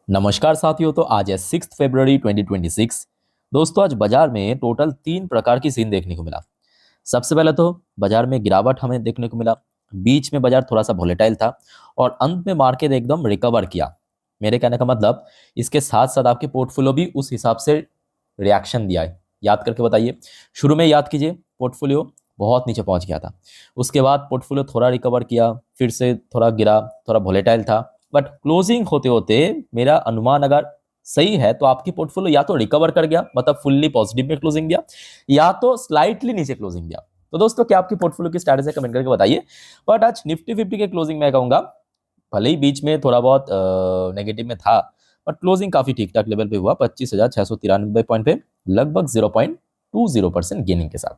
नमस्कार साथियों। तो आज है 6 फरवरी 2026। दोस्तों, आज बाजार में टोटल 3 प्रकार की सीन देखने को मिला। सबसे पहले तो बाजार में गिरावट हमें देखने को मिला। बीच में बाजार थोड़ा सा वोलेटाइल था और अंत में मार्केट एकदम रिकवर किया। मेरे कहने का मतलब, इसके साथ साथ आपके पोर्टफोलियो भी उस हिसाब से रिएक्शन दिया है। याद करके बताइए। शुरू में याद कीजिए, पोर्टफोलियो बहुत नीचे पहुंच गया था। उसके बाद पोर्टफोलियो थोड़ा रिकवर किया, फिर से थोड़ा गिरा, थोड़ा वोलेटाइल था। बट क्लोजिंग होते होते मेरा अनुमान अगर सही है तो आपकी पोर्टफोलियो या तो रिकवर कर गया, मतलब फुल्ली पॉजिटिव में क्लोजिंग दिया, या तो स्लाइटली नीचे क्लोजिंग दिया। तो दोस्तों, क्या आपकी पोर्टफोलियो की स्टेटस है, कमेंट करके बताइए। बट आज निफ्टी 50 के क्लोजिंग में कहूंगा, भले ही बीच में थोड़ा बहुत नेगेटिव में था, बट क्लोजिंग काफी ठीक ठाक लेवल पे हुआ, 25,693 पॉइंट पे, लगभग 0.20% गेनिंग के साथ।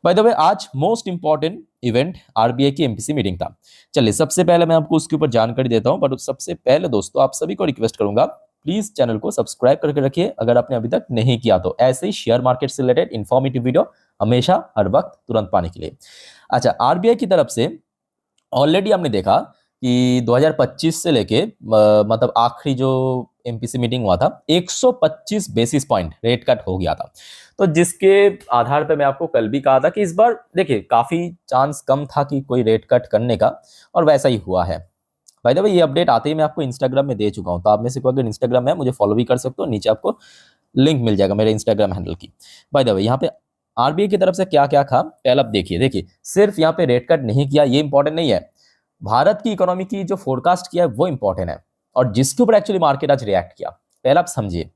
बाय द वे, आज मोस्ट इंपॉर्टेंट इवेंट आरबीआई की एमपीसी मीटिंग था। चलिए, सबसे पहले मैं आपको उसके ऊपर जानकारी देता हूं, बट सबसे पहले दोस्तों आप सभी को रिक्वेस्ट करूंगा, प्लीज चैनल को सब्सक्राइब करके रखिए अगर आपने अभी तक नहीं किया तो, ऐसे ही शेयर मार्केट से रिलेटेड इंफॉर्मेटिव वीडियो हमेशा हर वक्त तुरंत पाने के लिए। अच्छा, आरबीआई की तरफ से ऑलरेडी हमने देखा कि 2025 से लेके मतलब आखिरी जो एमपीसी मीटिंग हुआ था, 125 बेसिस पॉइंट रेट कट हो गया था। तो जिसके आधार पे मैं आपको कल भी कहा था कि इस बार देखिए काफी चांस कम था कि कोई रेट कट करने का, और वैसा ही हुआ है। भाई द वे, ये अपडेट आते ही मैं आपको इंस्टाग्राम में दे चुका हूं, तो आप में से कोई अगर इंस्टाग्राम में है, मुझे फॉलो भी कर सकते हो, नीचे आपको लिंक मिल जाएगा मेरे इंस्टाग्राम हैंडल की। बाय द वे, यहाँ पे आरबीआई की तरफ से क्या क्या था पहले आप देखिए। देखिए, सिर्फ यहाँ पे रेट कट नहीं किया ये इंपॉर्टेंट नहीं है, भारत की इकोनॉमी की जो फोरकास्ट किया है वो इंपॉर्टेंट है, और जिसके ऊपर एक्चुअली मार्केट आज रिएक्ट किया। पहला आप समझिए,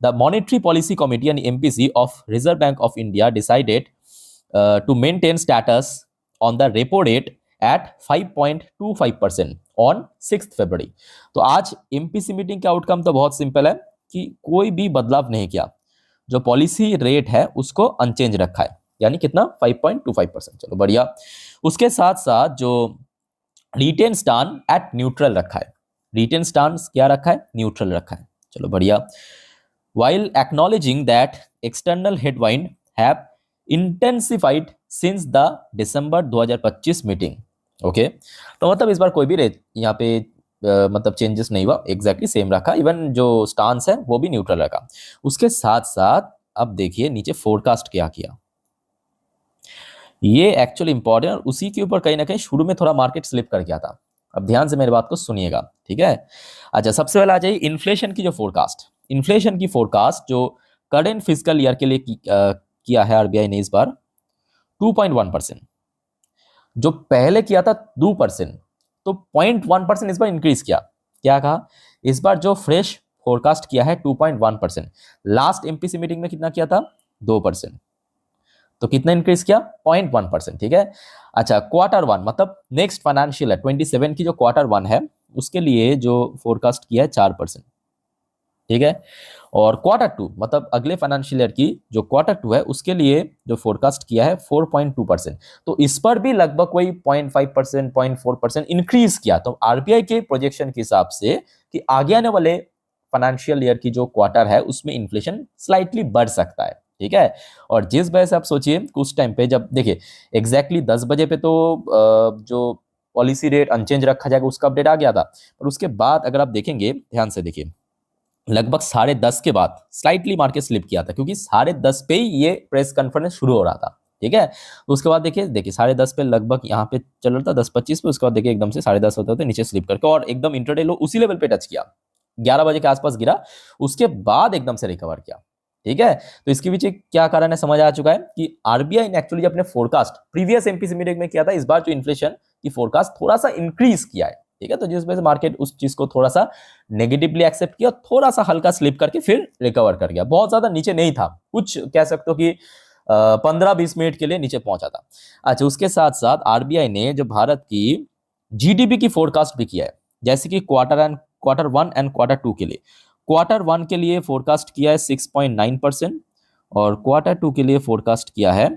the monetary policy committee and MPC of Reserve Bank of India decided to maintain status on the repo rate at 5.25% on 6 February. तो आज एमपीसी मीटिंग का आउटकम तो बहुत सिंपल है कि कोई भी बदलाव नहीं किया, जो पॉलिसी रेट है उसको अनचेंज रखा है, यानी कितना, 5.25%। चलो बढ़िया। उसके साथ साथ जो रिटेन स्टांस एट न्यूट्रल रखा है, रिटेन स्टांस क्या रखा है, न्यूट्रल रखा है। चलो बढ़िया। while acknowledging that external headwind have intensified since the December 2025 meeting. Okay, तो मतलब इस बार कोई भी रेट यहाँ पे मतलब चेंजेस नहीं हुआ, एग्जैक्टली सेम रखा, इवन जो स्टांस है वो भी न्यूट्रल रखा। उसके साथ साथ अब देखिए नीचे फोरकास्ट क्या किया, ये एक्चुअली इंपॉर्टेंट, और उसी के ऊपर कहीं ना कहीं शुरू में थोड़ा मार्केट स्लिप कर गया था। अब ध्यान से मेरी बात को सुनिएगा, ठीक है। अच्छा, सबसे पहले आ जाइए इन्फ्लेशन की जो फोरकास्ट। इन्फ्लेशन की फोरकास्ट जो करेंट फिजिकल ईयर के लिए किया है आरबीआई ने इस बार 2.1%, जो पहले किया था 2%, तो 0.1% इस बार इंक्रीज किया। क्या कहा, इस बार जो फ्रेश फोरकास्ट किया है 2.1%, लास्ट एमपीसी मीटिंग में कितना किया था, 2%, तो कितना इंक्रीज किया, 0.1%, ठीक है। अच्छा, क्वार्टर वन मतलब नेक्स्ट फाइनेंशियल है 27 की जो क्वार्टर वन है उसके लिए जो फोरकास्ट किया है 4%, ठीक है। और क्वार्टर टू मतलब अगले फाइनेंशियल ईयर की जो क्वार्टर टू है उसके लिए जो फोरकास्ट किया है 4.2%, तो इस पर भी लगभग कोई 0.5%, 0.4% इंक्रीज किया। तो आरबीआई के प्रोजेक्शन के हिसाब से कि आगे आने वाले फाइनेंशियल ईयर की जो क्वार्टर है उसमें इन्फ्लेशन स्लाइटली बढ़ सकता है, ठीक है। और जिस वजह से आप सोचिए, कुछ टाइम पे जब देखिए एग्जैक्टली 10 बजे पे तो जो पॉलिसी रेट अनचेंज रखा जाएगा उसका अपडेट आ गया था, पर उसके बाद अगर आप देखेंगे, ध्यान से देखिए, लगभग 10:30 के बाद स्लाइटली मार्केट स्लिप किया था, क्योंकि 10:30 पे ही ये प्रेस कॉन्फ्रेंस शुरू हो रहा था, ठीक है। तो उसके बाद देखिए देखिए 10:30 पे लगभग यहाँ पे चल रहा था 10:25 पे, उसके बाद देखिए एकदम से 10:30 होते होते नीचे स्लिप करके और एकदम इंटरडे लो उसी लेवल पे टच किया, 11 बजे के आसपास गिरा, उसके बाद एकदम से रिकवर किया, ठीक है। तो इसके पीछे क्या कारण है समझ आ चुका है कि आरबीआई ने एक्चुअली अपने फोरकास्ट प्रीवियस एमपीसी मीटिंग में किया था, इस बार जो इन्फ्लेशन की फोरकास्ट थोड़ा सा इंक्रीज किया है, ठीक है। तो जिस वजह से मार्केट उस चीज को थोड़ा सा नेगेटिवली एक्सेप्ट किया, थोड़ा सा हल्का स्लिप करके फिर रिकवर कर गया, बहुत ज्यादा नीचे नहीं था, कुछ कह सकते हो कि 15-20 मिनट के लिए नीचे पहुंचा था। अच्छा, उसके साथ साथ आरबीआई ने जो भारत की जीडीपी की फोरकास्ट भी किया है, जैसे कि quarter one and quarter two के लिए, क्वार्टर वन के लिए फोरकास्ट किया है 6.9%, और क्वार्टर टू के लिए फोरकास्ट किया है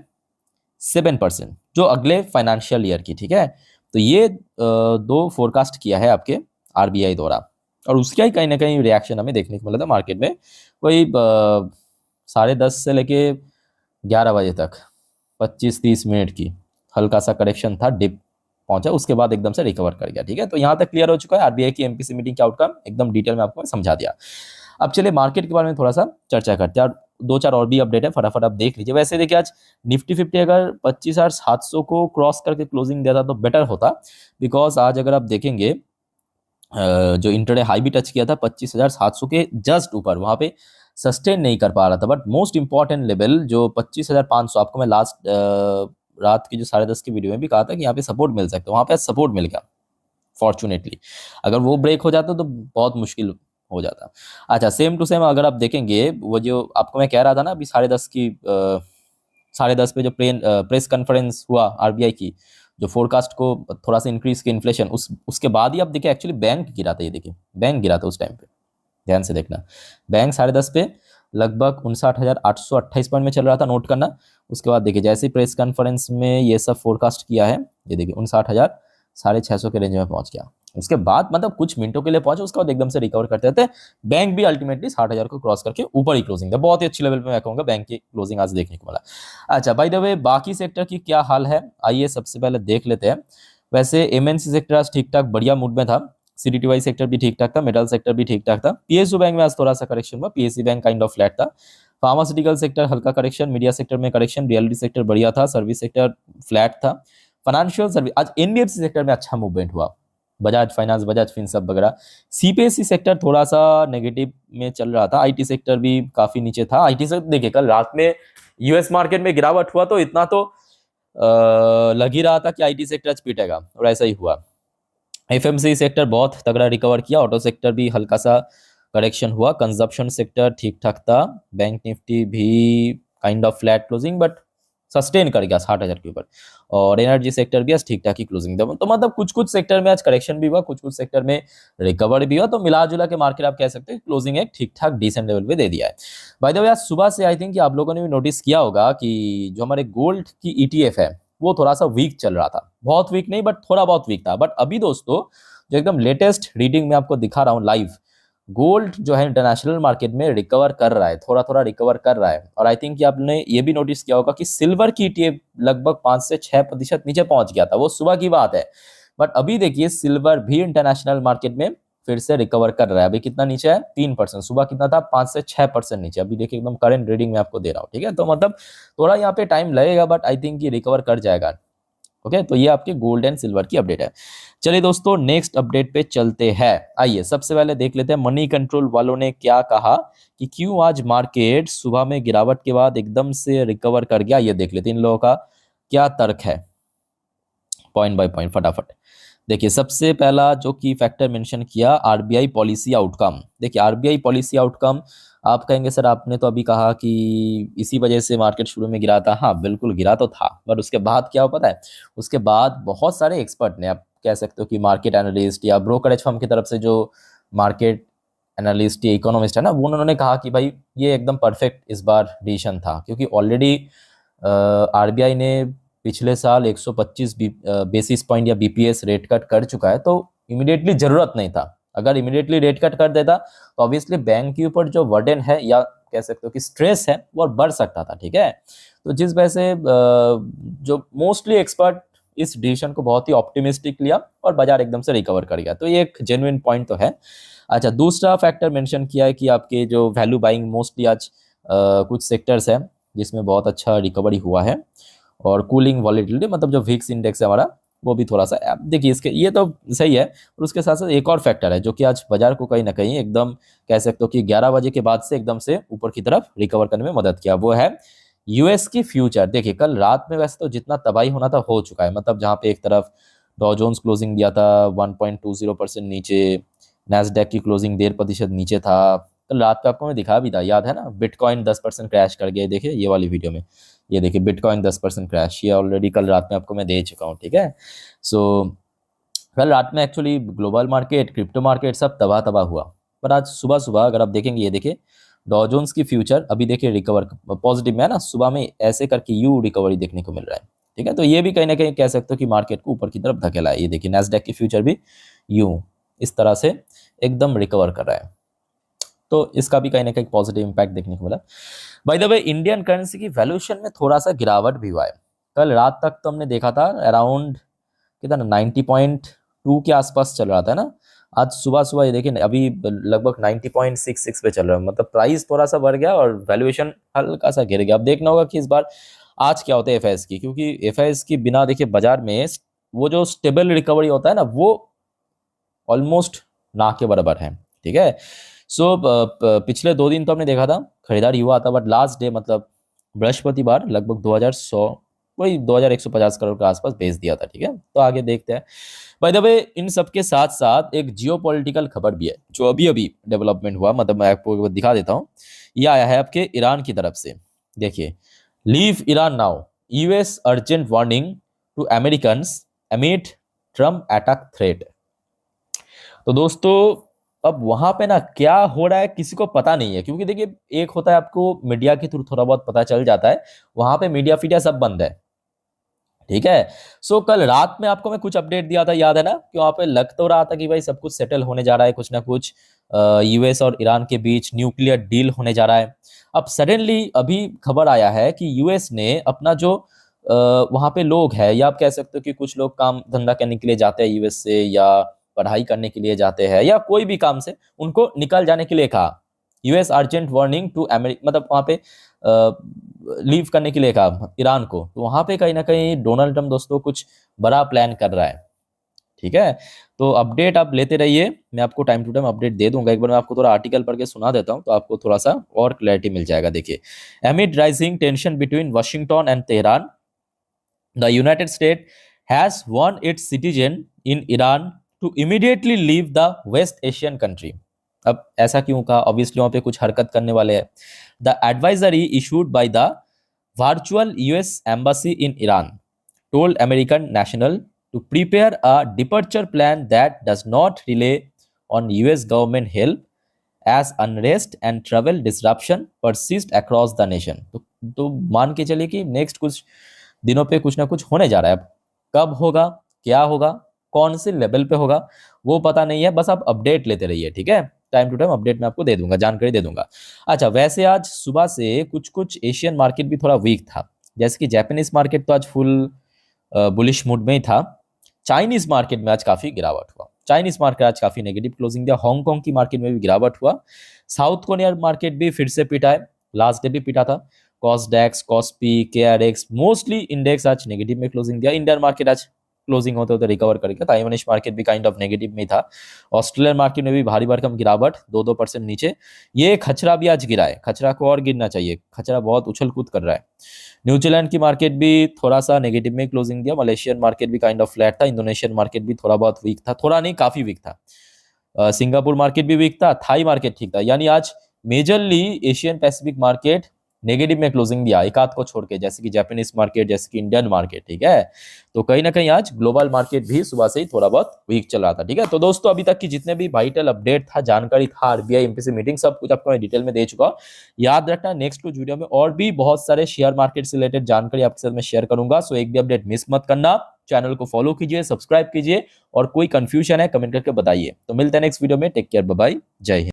7%, जो अगले फाइनेंशियल ईयर की, ठीक है। तो ये दो फोरकास्ट किया है आपके आरबीआई द्वारा, और उसका ही कहीं ना कहीं रिएक्शन हमें देखने को मिला था मार्केट में, कोई 10:30 से लेके 11 बजे तक 25-30 मिनट की हल्का सा करेक्शन था, डिप पहुंचा, उसके बाद एकदम से रिकवर कर गया। ठीक है, तो यहाँ तक क्लियर हो चुका है आरबीआई की एमपीसी मीटिंग के आउटकम एकदम डिटेल में आपको मैं समझा दिया। अब चलिए मार्केट के बारे में थोड़ा सा चर्चा करते हैं, और दो चार और भी अपडेट है, फटाफट आप देख लीजिए। वैसे देखिए आज निफ्टी 50 अगर 25,700 को क्रॉस करके क्लोजिंग देता तो बेटर होता, बिकॉज आज अगर आप देखेंगे जो इंटरडे हाई भी टच किया था 25,700 के जस्ट ऊपर, वहां पे सस्टेन नहीं कर पा रहा था। बट मोस्ट इंपॉर्टेंट लेवल जो 25,500, आपको मैं लास्ट रात की जो 10:30 की वीडियो में भी कहा था कि यहाँ पे सपोर्ट मिल सकता है, वहां पे सपोर्ट मिल गया फॉर्चुनेटली। अगर वो ब्रेक हो जाता तो बहुत मुश्किल हो जाता। अच्छा, सेम टू सेम अगर आप देखेंगे, वो जो आपको मैं कह रहा था ना अभी 10:30 की 10:30 पे जो प्रेस कॉन्फ्रेंस हुआ आरबीआई की, जो फोरकास्ट को थोड़ा सा इंक्रीज की इन्फ्लेशन, उसके बाद ही आप देखिए एक्चुअली बैंक गिरा था। ये देखिए बैंक गिरा था उस टाइम पे, ध्यान से देखना। बैंक 10:30 पे लगभग 59,828 पॉइंट में चल रहा था, नोट करना। उसके बाद देखिए जैसे ही प्रेस कॉन्फ्रेंस में ये सब फोरकास्ट किया है, ये देखिए 59,650 के रेंज में पहुंच गया। उसके बाद मतलब कुछ मिनटों के लिए पहुंचे, उसके बाद एकदम से रिकवर करते रहते। बैंक भी अल्टीमेटली 60,000 को क्रॉस करके ऊपर ही क्लोजिंग था। बहुत ही अच्छी लेवल पे मैं कहूंगा बैंक की क्लोजिंग आज देखने को मिला। अच्छा, बाय द वे बाकी सेक्टर की क्या हाल है, आइए सबसे पहले देख लेते हैं। वैसे एमएनसी सेक्टर आज ठीक ठाक बढ़िया मूड में था, सीडीटीवाई सेक्टर भी ठीक ठाक था, मेटल सेक्टर भी ठीक ठाक था। पीएसयू बैंक में आज थोड़ा सा करेक्शन हुआ, PSC bank kind of flat था। फार्मास्यूटिकल सेक्टर हल्का करेक्शन, मीडिया सेक्टर में करेक्शन, रियलिटी सेक्टर बढ़िया था, सर्विस सेक्टर फ्लैट था। फाइनेंशियल सर्विस आज एनबीएफसी सेक्टर में अच्छा मूवमेंट हुआ, बजाज फाइनेंस, बजाज फिनसर्व वगैरह। सीपीएससी सेक्टर थोड़ा सा नेगेटिव में चल रहा था, आईटी सेक्टर भी काफी नीचे था। आईटी से देखिए कल रात में यूएस मार्केट में गिरावट हुआ तो इतना तो लग ही रहा था कि आईटी सेक्टर आज पीटेगा, और ऐसा ही हुआ। एफएमसीजी सेक्टर बहुत तगड़ा रिकवर किया, ऑटो सेक्टर भी हल्का सा करेक्शन हुआ, कंजप्शन सेक्टर ठीक ठाक था, बैंक निफ्टी भी kind of flat closing but sustain कर गया 60,000 के ऊपर, और एनर्जी सेक्टर भी आज ठीक ठाक ही क्लोजिंग था। तो मतलब कुछ कुछ सेक्टर में आज करेक्शन भी हुआ, कुछ कुछ सेक्टर में रिकवर भी हुआ। तो मिला जुला के मार्केट आप कह सकते हैं क्लोजिंग एक ठीक ठाक डिसेंट लेवल पे दे दिया है। बाय द वे आज सुबह से आई थिंक कि आप लोगों ने भी नोटिस किया होगा कि जो हमारे गोल्ड की ईटीएफ है वो थोड़ा सा वीक चल रहा था, बहुत वीक नहीं बट थोड़ा बहुत वीक था। बट अभी दोस्तों जो एकदम लेटेस्ट रीडिंग में आपको दिखा रहा हूँ लाइव, गोल्ड जो है इंटरनेशनल मार्केट में रिकवर कर रहा है, थोड़ा थोड़ा रिकवर कर रहा है। और आई थिंक कि आपने ये भी नोटिस किया होगा कि सिल्वर की ईटीएफ लगभग 5 से 6% नीचे पहुंच गया था, वो सुबह की बात है। बट अभी देखिए सिल्वर भी इंटरनेशनल मार्केट में फिर से रिकवर कर रहा है। अभी कितना नीचे है, 3%। सुबह कितना था, 5 से 6% नीचे। अभी देखिए एकदम करंट रीडिंग में आपको दे रहा हूँ, ठीक है। तो मतलब थोड़ा यहाँ पे टाइम लगेगा बट आई थिंक ये रिकवर कर जाएगा। ओके, तो ये आपके गोल्ड एंड सिल्वर की अपडेट है। चलिए दोस्तों नेक्स्ट अपडेट पे चलते हैं। आइए सबसे पहले देख लेते हैं मनी कंट्रोल वालों ने क्या कहा, कि क्यों आज मार्केट सुबह में गिरावट के बाद एकदम से रिकवर कर गया। ये देख लेते हैं इन लोगों का क्या तर्क है, पॉइंट बाय पॉइंट फटाफट। देखिए सबसे पहला जो की फैक्टर मेंशन किया, आरबीआई पॉलिसी आउटकम। देखिए आरबीआई पॉलिसी आउटकम, आप कहेंगे सर आपने तो अभी कहा कि इसी वजह से मार्केट शुरू में गिरा था। हाँ बिल्कुल गिरा तो था, पर उसके बाद क्या हुआ पता है, उसके बाद बहुत सारे एक्सपर्ट ने, आप कह सकते हो कि मार्केट एनालिस्ट या ब्रोकरेज फर्म की तरफ से जो मार्केट एनालिस्ट या इकोनॉमिस्ट है ना, वो उन्होंने कहा कि भाई ये एकदम परफेक्ट इस बार डिसीजन था, क्योंकि ऑलरेडी आरबीआई ने पिछले साल 125 बेसिस पॉइंट या बीपीएस रेट कट कर चुका है, तो इमीडिएटली जरूरत नहीं था। अगर इमीडिएटली रेट कट कर देता तो ऑब्वियसली बैंक के ऊपर जो वर्डन है या कह सकते हो कि स्ट्रेस है वो बढ़ सकता था, ठीक है। तो जिस वजह से जो मोस्टली एक्सपर्ट इस डिसीजन को बहुत ही ऑप्टिमिस्टिक लिया और बाजार एकदम से रिकवर कर गया, तो ये एक जेन्युइन पॉइंट तो है। अच्छा, दूसरा फैक्टर मेंशन किया है कि आपके जो वैल्यू बाइंग मोस्टली आज कुछ सेक्टर्स है जिसमें बहुत अच्छा रिकवरी हुआ है, और कूलिंग वॉलेटिलिटी मतलब जो विक्स इंडेक्स है हमारा वो भी थोड़ा सा, देखिए इसके ये तो सही है। और उसके साथ साथ एक और फैक्टर है जो कि आज बाजार को कहीं ना कहीं एकदम कह सकते हो कि 11 बजे के बाद से एकदम से ऊपर की तरफ रिकवर करने में मदद किया, वो है यूएस की फ्यूचर। देखिए कल रात में वैसे तो जितना तबाही होना था हो चुका है, मतलब जहाँ पे एक तरफ डॉ जोन्स क्लोजिंग दिया था 1.20% नीचे, नैस्डैक की क्लोजिंग 1.5% नीचे था। कल रात को आपको मैं दिखा भी था, याद है ना, बिटकॉइन 10% क्रैश कर गया। देखिए ये वाली वीडियो में, ये देखिए बिटकॉइन 10% क्रैश, ये ऑलरेडी कल रात में आपको मैं दे चुका हूँ, ठीक है। सो कल रात में actually global market, crypto market सब तबाह तबाह हुआ, पर आज सुबह सुबह अगर आप देखेंगे, ये देखिए डॉ जोन्स की फ्यूचर अभी देखिए रिकवर पॉजिटिव में है ना, सुबह में ऐसे करके यू रिकवरी देखने को मिल रहा है, ठीक है। तो ये भी कहीं ना कहीं कह सकते हो कि मार्केट को ऊपर की तरफ धकेला है। ये देखिए नैस्डैक की फ्यूचर भी यूं इस तरह से एकदम रिकवर कर रहा है, तो इसका भी कहीं ना कहीं पॉजिटिव इंपैक्ट देखने को मिला। By the way Indian currency की वैल्यूएशन में थोड़ा सा गिरावट भी हुआ है। कल रात तक तो हमने देखा था अराउंड कितना 90.2 के आसपास चल रहा था ना। आज सुबह सुबह ये देखिए अभी लगभग 90.66 पे चल रहा है, मतलब प्राइस थोड़ा सा बढ़ गया और वैल्यूएशन हल्का सा गिर गया। अब देखना होगा कि इस बार आज क्या होता है एफआईएस की, क्योंकि एफआईएस की बिना देखिए बाजार में वो जो स्टेबल रिकवरी होता है ना, वो ऑलमोस्ट ना के बराबर है। ठीक है, सो पिछले 2 दिन तो हमने देखा था खरीदारी हुआ था, बट लास्ट डे मतलब बृहस्पतिवार लगभग 2100 वही 2150 करोड़ के आसपास बेच दिया था। ठीक है, तो आगे देखते हैं। बाय द वे, इन सब के साथ साथ एक जियोपॉलिटिकल खबर भी है जो अभी अभी डेवलपमेंट हुआ, मतलब मैं आपको दिखा देता हूँ। ये आया है आपके ईरान की तरफ से। देखिए, leave Iran now, US urgent warning to Americans amid Trump attack threat. तो दोस्तों, अब वहां पे ना क्या हो रहा है किसी को पता नहीं है, क्योंकि देखिए एक होता है आपको मीडिया के थ्रू थोड़ा बहुत पता चल जाता है, वहां पे मीडिया फीडिया सब बंद है। ठीक है, सो कल रात में आपको मैं कुछ अपडेट दिया था, याद है ना, कि वहां पे लग तो रहा था कि भाई सब कुछ सेटल होने जा रहा है, कुछ ना कुछ यूएस और ईरान के बीच न्यूक्लियर डील होने जा रहा है। अब सडनली अभी खबर आया है कि यूएस ने अपना जो वहां पे लोग है, या आप कह सकते हो कि कुछ लोग काम धंधा करने के लिए जाते हैं यूएस से, या पढ़ाई करने के लिए जाते हैं, या कोई भी काम से, उनको निकल जाने के लिए कहा। US urgent warning to America, मतलब वहां पे लीव करने के लिए कहा ईरान को। तो वहां पे कहीं ना कहीं डोनाल्ड ट्रम्प दोस्तों कुछ बड़ा प्लान कर रहा है। ठीक है, तो अपडेट आप लेते रहिए, मैं आपको टाइम टू टाइम अपडेट दे दूंगा। एक बार मैं आपको थोड़ा आर्टिकल पढ़ के सुना देता हूं, तो आपको थोड़ा सा और क्लैरिटी मिल जाएगा। देखिए, amid rising tension between Washington and Tehran, the United State has warn its citizen in Iran to immediately leave the West Asian country. अब ऐसा क्यों कहा? ऑब्वियसली वहां पे कुछ हरकत करने वाले हैं। The advisory issued by the virtual US embassy in Iran told American national to prepare a departure plan that does not rely on US government help as unrest and travel disruption persist across the nation। तो मान के चलिए कि next कुछ दिनों पे कुछ ना कुछ होने जा रहा है। अब कब होगा, क्या होगा, कौन से लेवल पे होगा, वो पता नहीं है, बस आप अपडेट लेते रहिए। ठीक है, टाइम टू टाइम अपडेट मैं आपको दे दूंगा, जानकारी दे दूंगा। अच्छा, वैसे आज सुबह से कुछ कुछ एशियन मार्केट भी थोड़ा वीक था, जैसे कि जापानीज मार्केट तो आज फुल बुलिश मूड में ही था। चाइनीज मार्केट में आज काफी गिरावट हुआ, चाइनीज मार्केट आज काफी नेगेटिव क्लोजिंग दिया। हांगकांग की मार्केट में भी गिरावट हुआ। साउथ कोरिया मार्केट भी फिर से पिटा है, लास्ट डे भी पिटा था। कॉस्डेक्स, कॉस्पी, केआरएक्स, मोस्टली इंडेक्स आज नेगेटिव में क्लोजिंग दिया। इंडियन मार्केट आज क्लोजिंग होते होते रिकवर कर गया। ताइवानिश मार्केट भी काइंड ऑफ नेगेटिव में था। ऑस्ट्रेलियन मार्केट में भी भारी भरकम गिरावट, 2-2% नीचे। ये खचरा भी आज गिरा है, खचरा को और गिरना चाहिए, खचरा बहुत उछल कूद कर रहा है। न्यूजीलैंड की मार्केट भी थोड़ा सा नेगेटिव में क्लोजिंग दिया। मलेशियन मार्केट भी काइंड ऑफ फ्लैट था। इंडोनेशियन मार्केट भी थोड़ा बहुत वीक था, थोड़ा नहीं काफी वीक था। सिंगापुर मार्केट भी वीक था। थाई मार्केट ठीक था। यानी आज majorly Asian Pacific market negative में क्लोजिंग दिया, एक आध को छोड़ के, जैसे कि जापानीज मार्केट, जैसे कि इंडियन मार्केट। ठीक है, तो कहीं ना कहीं आज ग्लोबल मार्केट भी सुबह से ही थोड़ा बहुत वीक चल रहा था। ठीक है, तो दोस्तों अभी तक की जितने भी वाइटल अपडेट था, जानकारी था, आरबीआई एमपीसी मीटिंग, सब कुछ आपको मैं डिटेल में दे चुका हूं। याद रखना, नेक्स्ट कुछ वीडियो में और भी बहुत सारे शेयर मार्केट से रिलेटेड जानकारी आपके साथ में शेयर करूंगा। सो एक भी अपडेट मिस मत करना। चैनल को फॉलो कीजिए, सब्सक्राइब कीजिए, और कोई कंफ्यूजन है कमेंट करके बताइए। तो मिलते हैं नेक्स्ट वीडियो में। टेक केयर, बाय बाय, जय हिंद।